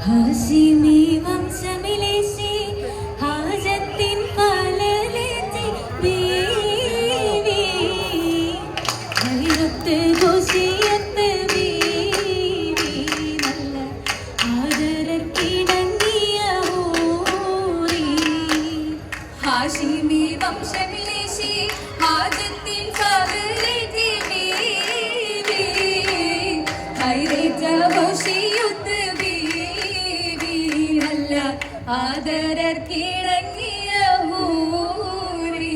ഹാഷിമി വംശമിലേശി ഹാജത്തിൻ പാലലേറ്റി ബീവി ഹൈറത്ത് ഘോഷിയത്ത് ബീവി നല്ല ആദരർക്കിണങ്ങിയ ഹൂറി ഹാഷിമി വംശമിലേശി ഹാജത്തിൻ പാലലേറ്റി ബീവി ഹൈറത്ത് ഘോഷിയത്ത് ആദരർക്കിണങ്ങിയ ഹൂറി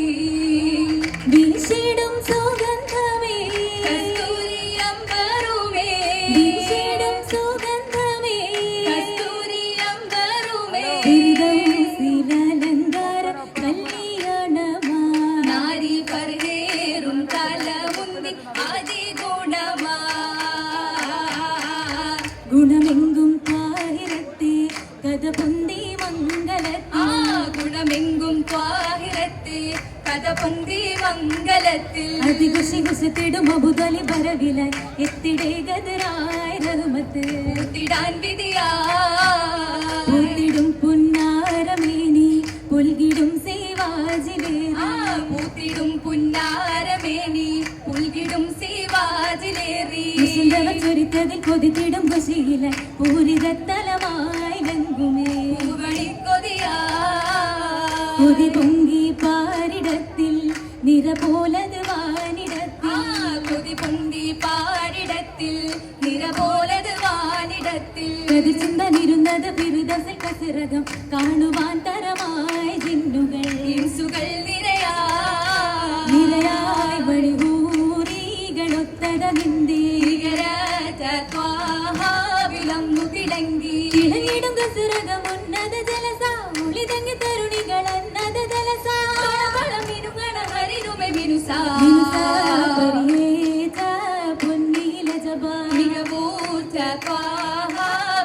വീശിടും സുഗന്ധമേ കസ്തൂരി അമ്പറുമേ വീശിടും സുഗന്ധമേ കസ്തൂരി അമ്പറുമേ ഫിർദൗസിലലങ്കാര കല്യാണമാ നാരി പർഹേറും തലമുന്തി ആദി ഗുണമാ ഗുണമെങ്കും താഹിരത്തെ കഥ പൊന്തി ഗുണമെങ്കും ത്വാഹിരത്തെ കഥ പൊന്തി മംഗലത്തിൽ അതികുശികുശത്തിടും അബുദലി വരവിലായി എത്തിടേ ഗദറായ റഹ്മത്ത് തിടാൻ വിധിയാ പൂത്തിടും പുന്നാരമേനി പുൽകിടും സേവാജിലേറി പൂത്തിടും പുന്നാരമേനി പുൽകിടും സേവാജിലേറി ചൊരിത്തതിൽ കൊതിത്തിടും ഖുശിയിലായി പൂരിതത്തലമായി ലങ്കുമേ കൊതി പൊങ്കി പാരിടത്തിൽ നിറപോലത് വാനിടത്തിൽ കൊതി പൊങ്കി പാരിടത്തിൽ നിറപോലത് വാനിടത്തിൽ പ്രതിചിന്തനിരുന്നത് ഫിർദൗസിൽ കസറകം കാണുവാൻ തരമായി ജിന്നുകൾ ഇൻസുകൾ നിരയായി വഴികൂറികളൊത്തത നിന്ദേ വിളങ്ങു തിളങ്ങി ഇളങ്ങിടും കസറകം ഉന്നത ജലസ ഉളിതങ്ങി തരുണികൾ അന്നത ജലസ ഹരിതുമെ മിനുസാ പൊന്നീല ജബാ മികവൂറ്റ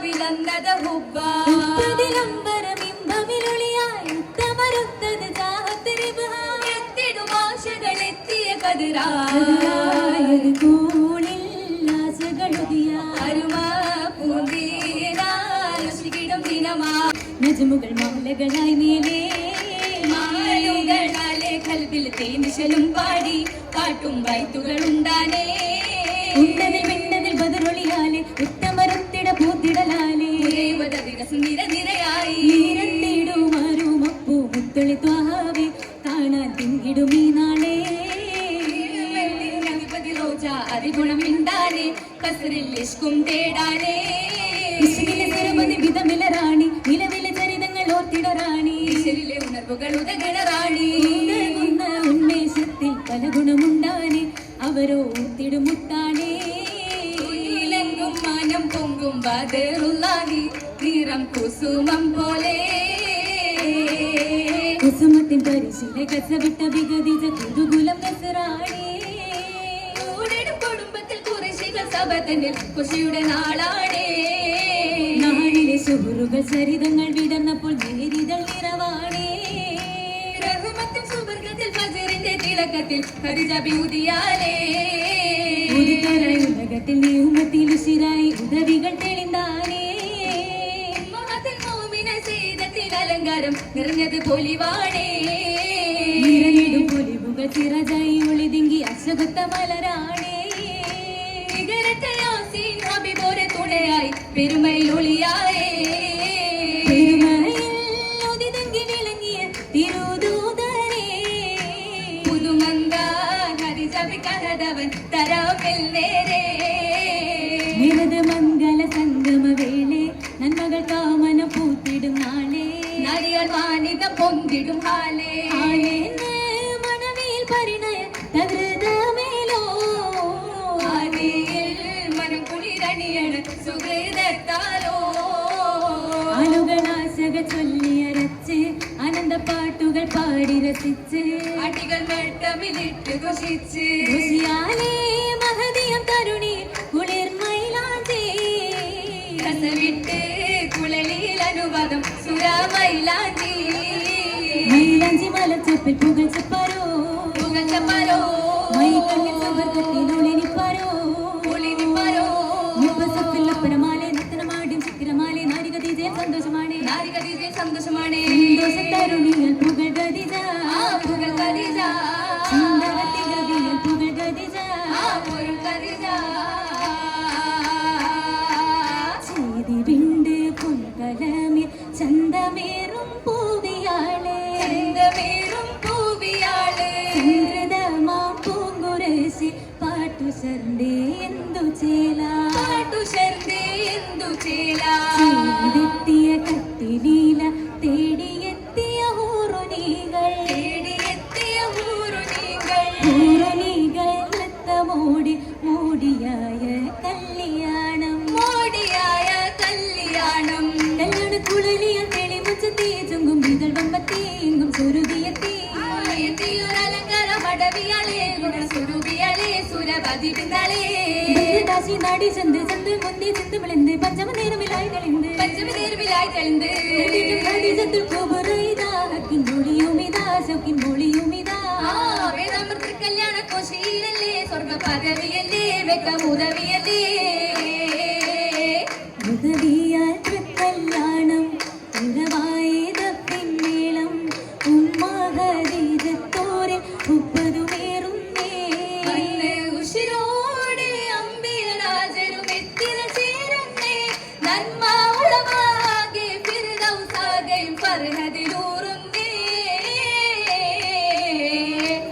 വിളങ്ങത ഹുബ്ബ ഉപ്പതിലംബരമിമ്പവിലൊളിയായി ഉത്തമരുത്തത് എത്തിടും ആശകൾ എത്തിയ കതിരാ കൂളിൽ ആശകളുതിയ അരുമ പൂന്തീരാശികിടും ദിനമാ നജ്മുകൾ മാലകളായി മേലേ മാലുകളാലെ കൽബിൽ തേനിശലും പാടി കാട്ടും വൈത്തുകൾ ഉണ്ടാനേ ഉണ്ടതിൽ മിണ്ടതിൽ ബദറൊളിയാലെ ഉത്തമരത്തിട പൂത്തിടലാലെ നിര നിരയായി നിരത്തിടുമാരും അപ്പൂ മുത്തൊളി ത്വാഹാവെ കാണാൻ തിങ്ങിടും ഈ നാളെ അതിഗുണം മിണ്ടാനേ കസറിൽ ഇഷ്കും തേടാനേ വിധമിലറാണി നിലവിലെ ചരിതങ്ങൾ ഓർത്തിടറാണി ഈശ്വരിലെ ഉണർവുകൾ ഉദഗണ റാണി ഉന്മേഷത്തിൽ പല ഗുണമുണ്ടാനെ അവരോ ഓർത്തിടുമുത്താനേ ഇലങ്കും മാനം പൊങ്കും ബദറുല്ലാഹി നിറം കുസുമം പോലെ കുസുമത്തിൻ പരിശീല കസവിട്ട വിഗതിച്ച കുതുകുലം കസറാണി കുടുംബത്തിൽ കുറശികൾ സഭതന്നിൽ കുശിയുടെ നാളാണേ നാളിലെ സുഹൃകൾ ചരിതങ്ങൾ വിടർന്നപ്പോൾ നേരിതൾ നിറവാണേ റഹ്മത്തിൽ സുവർഗത്തിൽ ഫജറിന്റെ തിളക്കത്തിൽ ഖദീജ ബിഉദിയാലേ ഉലകത്തിൽ നീമത്തിൽ ഉശിരായി ഉദവികൾ തെളിന്താനേ മഹത്തിൽ മോമിന സീതത്തിൽ അലങ്കാരം നിറഞ്ഞത് പൊലിവാണേ നിറഞ്ഞിടും പൊലിവുകൾ ചിറജായി ഒളിതിങ്കി അശകത്ത മലരാണേ പോലെ തുണയായി പെരുമയിൽ ഒളിയായേ ഒതിതങ്കി വിളങ്ങിയ തിരുദൂതരേ പുതുമങ്കാൻ ഹരിജവികഹദവൻ തരാമിൽ നേരേ നിരത മംഗല സംഗമ വേളെ നന്മകൾ കാമന പൂത്തിടും നാളെ നടിയാൽ വാനിത പൊന്തിടും ഹാലേ മനവിൽ പരിണയ തകൃതമേലോ മനം കുളിരണിയണ സുഹൃതത്താലോ ആളുകളാശക ചൊല്ലിയരച്ച് അനന്ത പാട്ടുകൾ പാടി രസിച്ച് അടികൾ വെട്ടമിലിട്ട് ഘോഷിച്ച് മഹദിയം തരുണി കുളിർമയിലാഞ്ചി കസവിട്ട് കുളലിൽ അനുവാദം സുരമയിലാഞ്ചി മയിലാഞ്ചി മലച്ചപ്പിൽ പുകച്ചപ്പാരോ മൈക്കണ്ണിൽ സമ്പർക്കത്തിലൊളിനിപ്പാരോ മുപ്പസപ്പിൽ അപ്പടമാലെ നത്തനമാടും ചിക്കരമാലെ നാരിക ശർണ്ടേ എന്തു ചേല പാട്ടുശർദേ എന്തു ചേല ചെയ്തെത്തിയ കത്തിലീല തേടിയെത്തിയ ഊറുനീകൾ ഊറുനീകൾ നൃത്തമോടി മോടിയായ കല്യാണം കല്യാണ കുഴലിയ തെളിമുച്ചത്തി ചുങ്കും ഇതൾ വമ്പത്തി എങ്കും സുരുതിയെത്തി ദാസി നാടി ചന്ത് ചന്ത് മുന്തി ചിന്ത് വിളந்து പഞ്ചമ നേരമിലായി തെളിந்து ചന്തുൽ കോപുറൈതാ ഹക്കിൻ മൊഴിയുമിതാ ശൗക്കിൻ മൊഴിയുമിതാ വേദാമൃത കല്യാണ കോശിയിലല്ലേ സ്വർഗ പദവിയല്ലേ വെക്കമുദവിയല്ലേ ഉദവിയാൽ കല്യാണം ഉറവായത പിന്നേളം ഉമ്മാഹരീജത്തോരെ ഉപ്പതുമേറുന്നേ ഉശിരോടെ അമ്പിയരാജരും എത്തിന ചേരുന്നേ നന്മ ഉളവാകെ ഫിർദൗസാകയും ഫർഹദിലൂറുന്നേ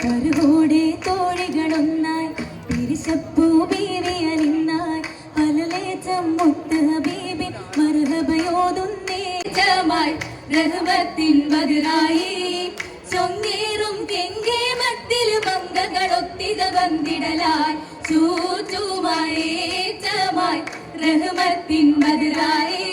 കരുവോടെ തോഴികളൊന്നായി പിരിശപ്പൂ ബീവി അലിന്നായി പലലേച്ചം മുത്ത് ഹബീബി മർഹബയോതുന്നേ ജമായി റഹ്മത്തിൻ ബദറായി ചൊങ്ങേറും കെങ്കേ മത്തിൽ മംഗകളൊത്തിത വന്നിടലായി ചൂറ്റുമായി ജമായി റഹ്മത്തിൻ ബദറായി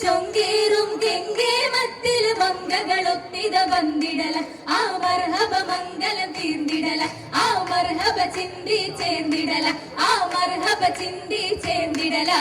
ചൊങ്കേറും കെങ്കേ മത്തിൽ മംഗകളൊത്തിത വന്നിടല ആ മർഹബ മംഗലം തീർന്നിടല ആ മർഹബ ചിന്തി ചേർന്നിടല ആ മർഹബ ചിന്തി ചേർന്നിടല